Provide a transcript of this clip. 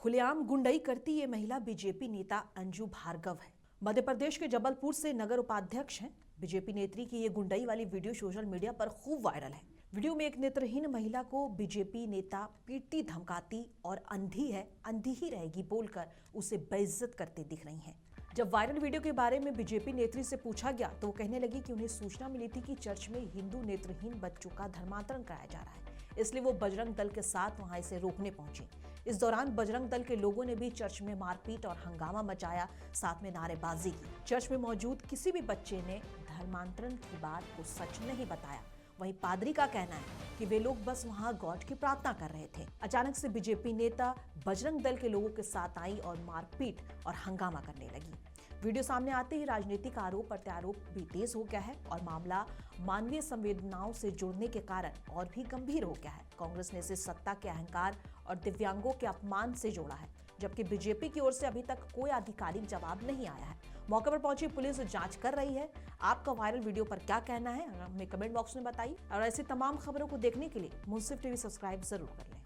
खुलेआम गुंडई करती ये महिला बीजेपी नेता अंजू भार्गव है। मध्य प्रदेश के जबलपुर से नगर उपाध्यक्ष हैं। बीजेपी नेत्री की ये गुंडई वाली वीडियो सोशल मीडिया पर खूब वायरल है। वीडियो में एक नेत्रहीन महिला को बीजेपी नेता पीटती धमकाती और अंधी है, अंधी ही रहेगी बोलकर उसे बेइज्जत करते दिख रही हैं। जब वायरल वीडियो के बारे में बीजेपी नेत्री से पूछा गया तो वो कहने लगी कि उन्हें सूचना मिली थी कि चर्च में हिंदू नेत्रहीन बच्चों का धर्मांतरण कराया जा रहा है, इसलिए वो बजरंग दल के साथ वहां इसे रोकने पहुंची। इस दौरान बजरंग दल के लोगों ने भी चर्च में मारपीट और हंगामा मचाया, साथ में नारेबाजी की। चर्च में मौजूद किसी भी बच्चे ने धर्मांतरण की बात को सच नहीं बताया। वहीं पादरी का कहना है कि वे लोग बस वहां गॉड की प्रार्थना कर रहे थे। अचानक से बीजेपी नेता बजरंग दल के लोगों के साथ आई और मारपीट और हंगामा करने लगी। वीडियो सामने आते ही राजनीतिक आरोप प्रत्यारोप भी तेज हो गया है और मामला मानवीय संवेदनाओं से जुड़ने के कारण और भी गंभीर हो गया है। कांग्रेस ने इसे सत्ता के अहंकार और दिव्यांगों के अपमान से जोड़ा है, जबकि बीजेपी की ओर से अभी तक कोई आधिकारिक जवाब नहीं आया है। मौके पर पहुंची पुलिस जांच कर रही है। आपका वायरल वीडियो पर क्या कहना है हमें कमेंट बॉक्स में बताइए और ऐसी तमाम खबरों को देखने के लिए मुंसिफ टीवी सब्सक्राइब जरूर कर लें।